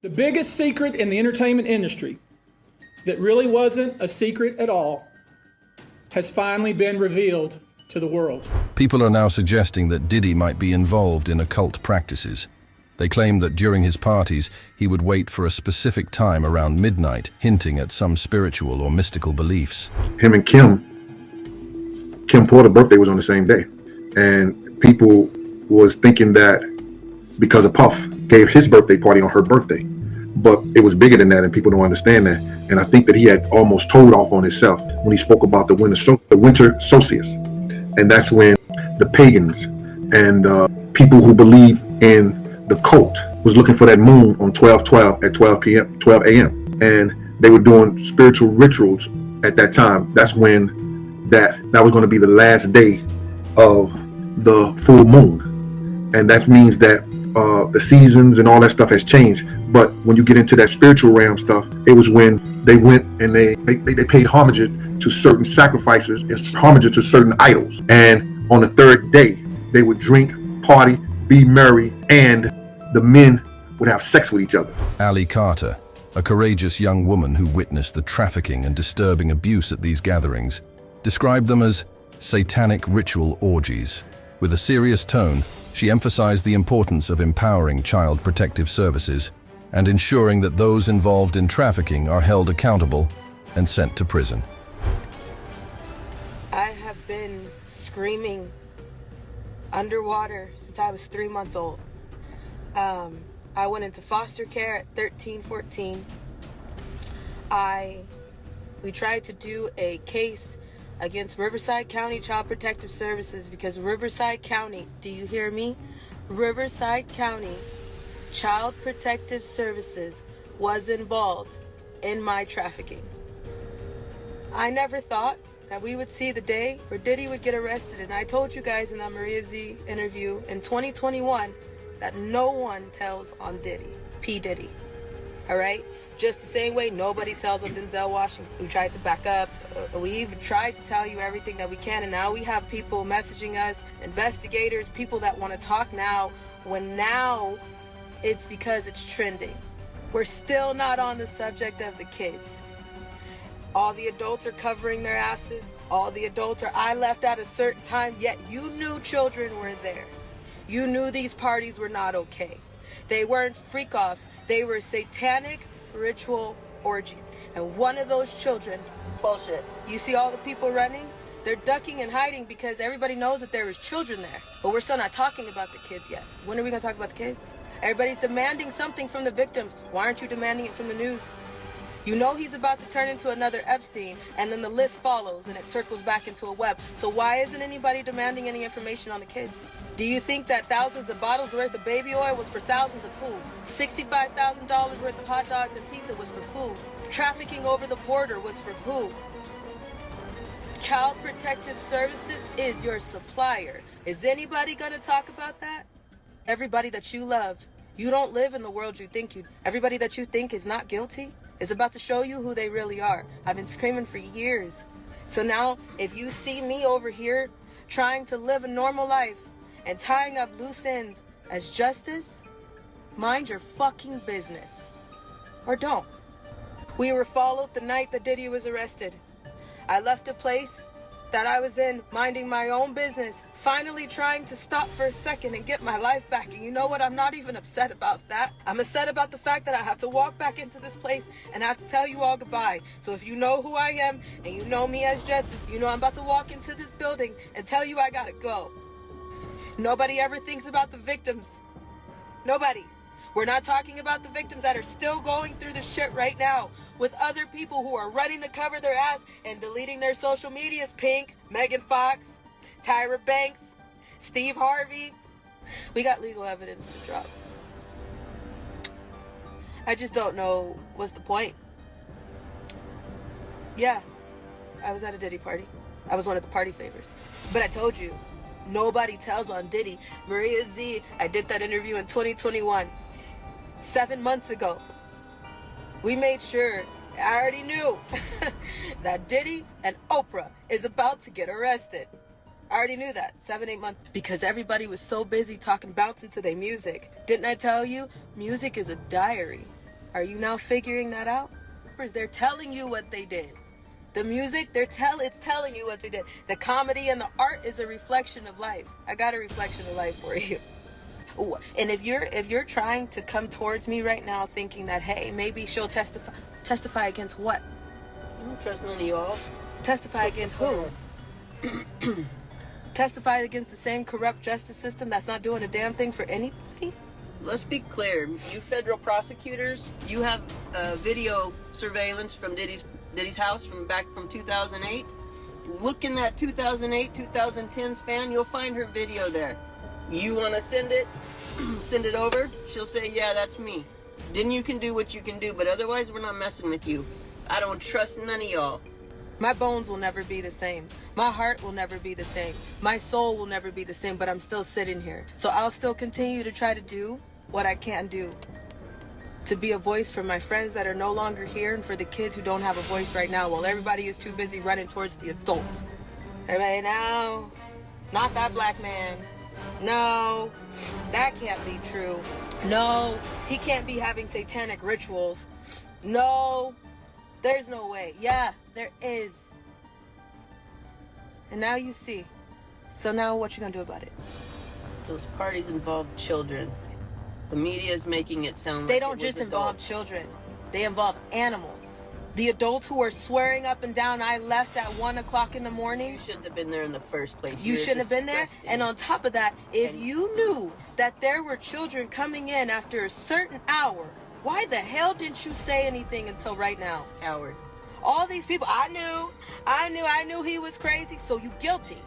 The biggest secret in the entertainment industry that really wasn't a secret at all has finally been revealed to the world. People are now suggesting that Diddy might be involved in occult practices. They claim that during his parties, he would wait for a specific time around midnight, hinting at some spiritual or mystical beliefs. Him and Kim Porter's birthday was on the same day. And people was thinking that because of Puff gave his birthday party on her birthday. But it was bigger than that, and people don't understand that. And I think that he had almost told off on himself when he spoke about the winter solstice. And that's when the pagans and people who believe in the cult was looking for that moon on 12/12 at 12 a.m. And they were doing spiritual rituals at that time. That's when that was going to be the last day of the full moon. And that means that the seasons and all that stuff has changed. But when you get into that spiritual realm stuff, it was when they went and they paid homage to certain sacrifices and homage to certain idols. And on the third day, they would drink, party, be merry, and the men would have sex with each other. Ali Carter, a courageous young woman who witnessed the trafficking and disturbing abuse at these gatherings, described them as satanic ritual orgies. With a serious tone, she emphasized the importance of empowering child protective services and ensuring that those involved in trafficking are held accountable and sent to prison. I have been screaming underwater since I was 3 months old. I went into foster care at 13, 14. We tried to do a case against Riverside County Child Protective Services because Riverside County, do you hear me? Riverside County Child Protective Services was involved in my trafficking. I never thought that we would see the day where Diddy would get arrested, and I told you guys in that Maria Z interview in 2021 that no one tells on Diddy, P. Diddy, all right? Just the same way nobody tells on Denzel Washington. We tried to back up. We even tried to tell you everything that we can, and now we have people messaging us, investigators, people that want to talk now, when now it's because it's trending. We're still not on the subject of the kids. All the adults are covering their asses. All the adults are, I left at a certain time, yet you knew children were there. You knew these parties were not okay. They weren't freak-offs. They were satanic ritual orgies. And one of those children, bullshit. You see all the people running? They're ducking and hiding because everybody knows that there was children there. But we're still not talking about the kids yet. When are we going to talk about the kids? Everybody's demanding something from the victims. Why aren't you demanding it from the news? You know he's about to turn into another Epstein, and then the list follows and it circles back into a web. So why isn't anybody demanding any information on the kids? Do you think that thousands of bottles worth of baby oil was for thousands of who? $65,000 worth of hot dogs and pizza was for who? Trafficking over the border was for who? Child Protective Services is your supplier. Is anybody going to talk about that? Everybody that you love. You don't live in the world you think you. Everybody that you think is not guilty is about to show you who they really are. I've been screaming for years. So now, if you see me over here trying to live a normal life and tying up loose ends as justice, mind your fucking business. Or don't. We were followed the night that Diddy was arrested. I left a place that I was in, minding my own business, finally trying to stop for a second and get my life back. And you know what? I'm not even upset about that. I'm upset about the fact that I have to walk back into this place and I have to tell you all goodbye. So if you know who I am and you know me as Justice, you know I'm about to walk into this building and tell you I gotta go. Nobody ever thinks about the victims. Nobody. We're not talking about the victims that are still going through the shit right now with other people who are running to cover their ass and deleting their social medias. Pink, Megan Fox, Tyra Banks, Steve Harvey. We got legal evidence to drop. I just don't know what's the point. Yeah, I was at a Diddy party. I was one of the party favors. But I told you, nobody tells on Diddy. Maria Z, I did that interview in 2021. 7 months ago. We made sure, I already knew, that Diddy and Oprah is about to get arrested. I already knew that 7-8 months because everybody was so busy talking bouncing to their music. Didn't I tell you? Music is a diary. Are you now figuring that out? They're telling you what they did. The music, it's telling you what they did. The comedy and the art is a reflection of life. I got a reflection of life for you. And if you're trying to come towards me right now thinking that, hey, maybe she'll testify against what? I don't trust none of y'all. Testify against who? Testify against the same corrupt justice system that's not doing a damn thing for anybody? Let's be clear. You federal prosecutors, you have video surveillance from Diddy's house from 2008. Look in that 2008, 2010 span, you'll find her video there. You want to send it over? She'll say, yeah, that's me. Then you can do what you can do, but otherwise we're not messing with you. I don't trust none of y'all. My bones will never be the same. My heart will never be the same. My soul will never be the same, but I'm still sitting here. So I'll still continue to try to do what I can do. To be a voice for my friends that are no longer here and for the kids who don't have a voice right now while everybody is too busy running towards the adults. Everybody now, not that black man. No, that can't be true. No, he can't be having satanic rituals. No, there's no way. Yeah, there is. And now you see. So now what you gonna do about it? Those parties involve children. The media is making it sound like they don't just involve children. They involve animals. The adults who are swearing up and down, I left at 1 o'clock in the morning. You shouldn't have been there in the first place. You shouldn't have been there. And on top of that, if you knew that there were children coming in after a certain hour, why the hell didn't you say anything until right now? Coward. All these people, I knew he was crazy, so you guilty.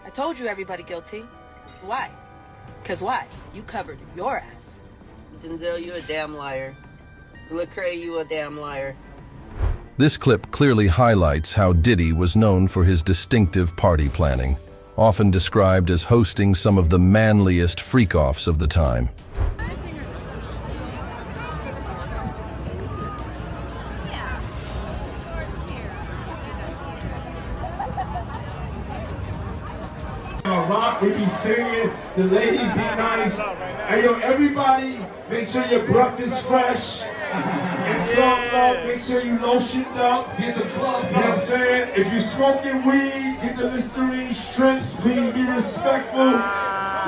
I told you everybody guilty. Why? Because why? You covered your ass. Denzel, you a damn liar. Lecrae, you a damn liar. This clip clearly highlights how Diddy was known for his distinctive party planning, often described as hosting some of the manliest freak-offs of the time. Rock, we be singing, the ladies be nice. Hey yo, everybody, make sure your breath is fresh. And club up, make sure you lotioned up. Get some club up. You know what I'm saying? If you smoking weed, get the Listerine strips. Please be respectful.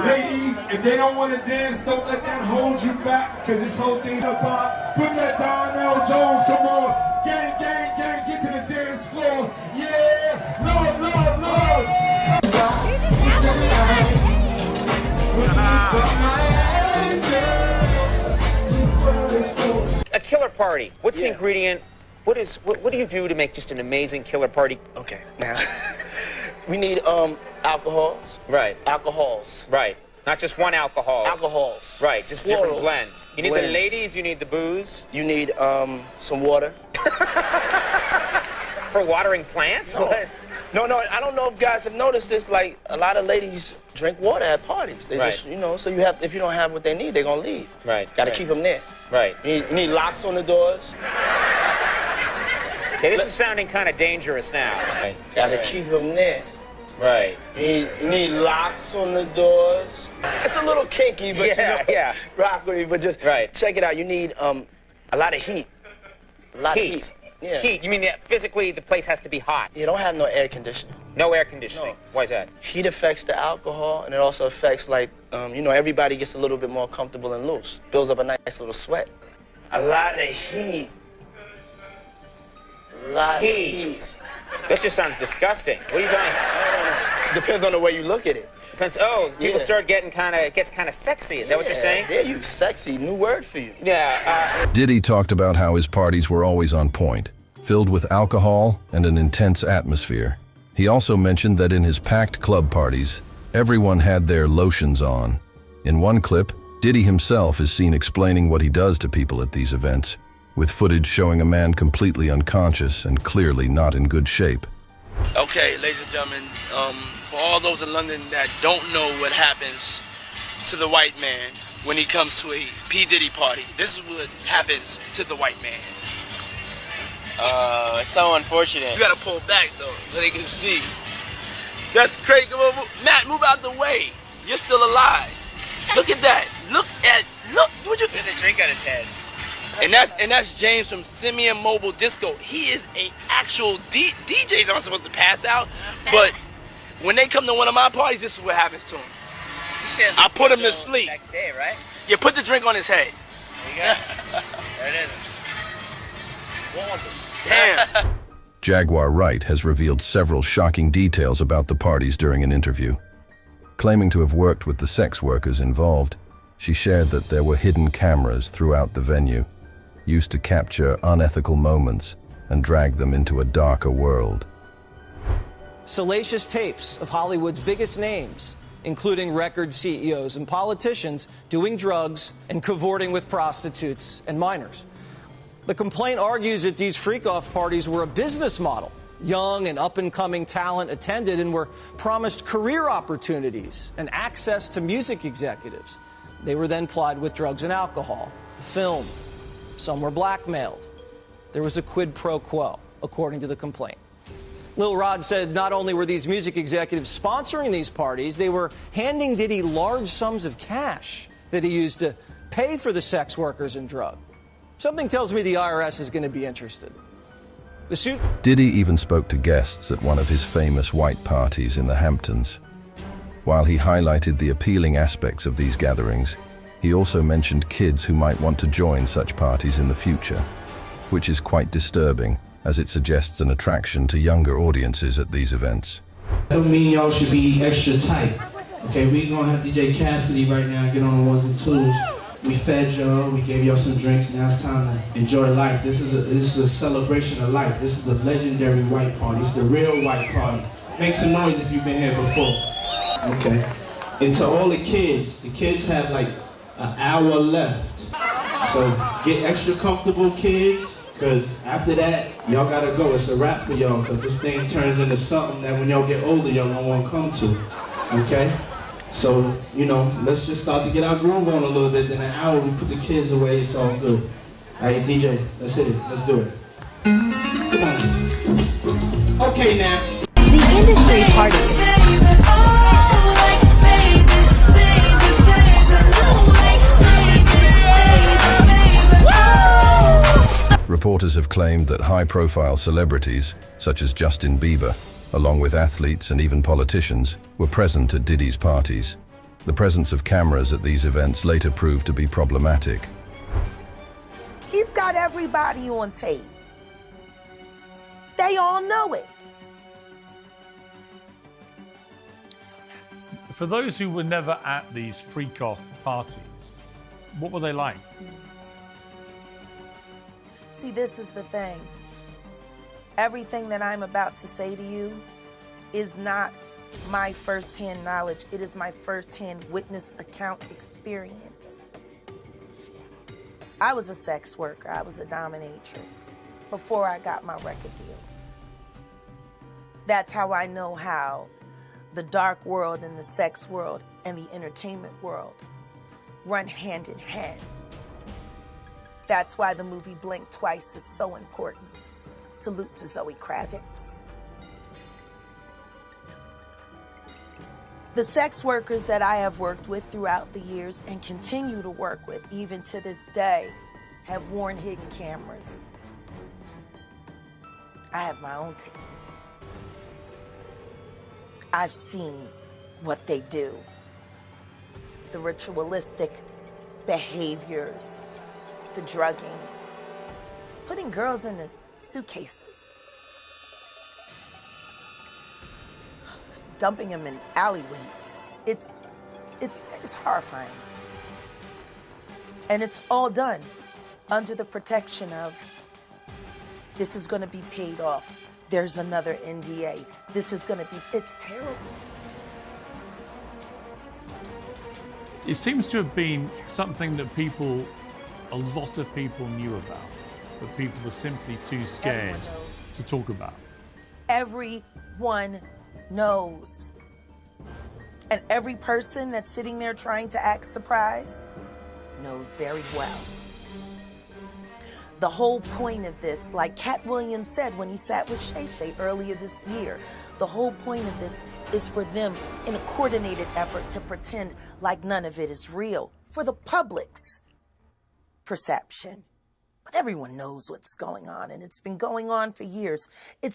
Ladies, if they don't want to dance, don't let that hold you back, because this whole thing's about. Put that Donnell Jones, come on. Gang, gang, gang, get to the dance floor. Yeah, love, love, love. A killer party. What's the ingredient? What do you do to make just an amazing killer party? Okay, now we need alcohols. Right. Alcohols. Right. Not just one alcohol. Alcohols. Right. Just different blend. You need the ladies. You need the booze. You need some water. For watering plants? No. No, I don't know if guys have noticed this. Like a lot of ladies drink water at parties. They just, so you have. If you don't have what they need, they're gonna leave. Right. Got to keep them there. Right. You need locks on the doors. Okay, this is sounding kind of dangerous now. Right. Got to keep them there. Right. You need locks on the doors. It's a little kinky, but rock with me. But just check it out. You need a lot of heat. A lot of heat. Yeah. Heat? You mean that physically the place has to be hot? You don't have no air conditioning. No air conditioning? No. Why is that? Heat affects the alcohol, and it also affects, like, everybody gets a little bit more comfortable and loose. Builds up a nice little sweat. A lot of heat. A lot of heat. That just sounds disgusting. What are you talking? Depends on the way you look at it. Depends. Oh, people start getting it gets kind of sexy. Is that what you're saying? Yeah, you sexy. New word for you. Yeah. Diddy talked about how his parties were always on point, filled with alcohol and an intense atmosphere. He also mentioned that in his packed club parties, everyone had their lotions on. In one clip, Diddy himself is seen explaining what he does to people at these events, with footage showing a man completely unconscious and clearly not in good shape. Okay, ladies and gentlemen, for all those in London that don't know what happens to the white man when he comes to a P. Diddy party, this is what happens to the white man. It's so unfortunate. You gotta pull back though, so they can see. That's crazy. Come on, Matt, move out the way. You're still alive. Look at that. Look. Would you? With a drink on his head. And that's James from Simeon Mobile Disco. He is a actual DJs aren't supposed to pass out, but when they come to one of my parties, this is what happens to them. I put him to sleep. Next day, right? You put the drink on his head. There you go. There it is. Damn. Jaguar Wright has revealed several shocking details about the parties during an interview. Claiming to have worked with the sex workers involved, she shared that there were hidden cameras throughout the venue, used to capture unethical moments and drag them into a darker world. Salacious tapes of Hollywood's biggest names, including record CEOs and politicians, doing drugs and cavorting with prostitutes and minors. The complaint argues that these freak-off parties were a business model. Young and up-and-coming talent attended and were promised career opportunities and access to music executives. They were then plied with drugs and alcohol, filmed. Some were blackmailed. There was a quid pro quo, according to the complaint. Lil Rod said not only were these music executives sponsoring these parties, they were handing Diddy large sums of cash that he used to pay for the sex workers and drugs. Something tells me the IRS is going to be interested. The suit. Diddy even spoke to guests at one of his famous white parties in the Hamptons. While he highlighted the appealing aspects of these gatherings, he also mentioned kids who might want to join such parties in the future, which is quite disturbing, as it suggests an attraction to younger audiences at these events. That don't mean y'all should be extra tight. Okay, we gonna have DJ Cassidy right now get on the ones and twos. We fed y'all, we gave y'all some drinks, now it's time to enjoy life. This is a celebration of life. This is a legendary white party. It's the real white party. Make some noise if you've been here before. Okay. And to all the kids have like an hour left. So get extra comfortable, kids, because after that, y'all gotta go. It's a wrap for y'all, because this thing turns into something that when y'all get older, y'all don't want to come to. Okay? So, you know, let's just start to get our groove on a little bit. Then an hour, we put the kids away, it's all good. All right, DJ, let's hit it. Let's do it. Come on. Okay, now. The industry party. Reporters have claimed that high-profile celebrities, such as Justin Bieber, along with athletes and even politicians, were present at Diddy's parties. The presence of cameras at these events later proved to be problematic. He's got everybody on tape. They all know it. For those who were never at these freak-off parties, what were they like? See, this is the thing. Everything that I'm about to say to you is not my firsthand knowledge. It is my firsthand witness account experience. I was a sex worker. I was a dominatrix before I got my record deal. That's how I know how the dark world and the sex world and the entertainment world run hand in hand. That's why the movie Blink Twice is so important. Salute to Zoe Kravitz. The sex workers that I have worked with throughout the years and continue to work with even to this day have worn hidden cameras. I have my own tapes. I've seen what they do. The ritualistic behaviors, the drugging, putting girls in the suitcases, dumping them in alleyways. It's horrifying. And it's all done under the protection of this is going to be paid off. There's another NDA. This is going to be, it's terrible. It seems to have been something that a lot of people knew about, but people were simply too scared to talk about. Everyone knows. And every person that's sitting there trying to act surprised knows very well. The whole point of this, like Cat Williams said when he sat with Shay Shay earlier this year, the whole point of this is for them in a coordinated effort to pretend like none of it is real, for the public's perception. But everyone knows what's going on, and it's been going on for years. It's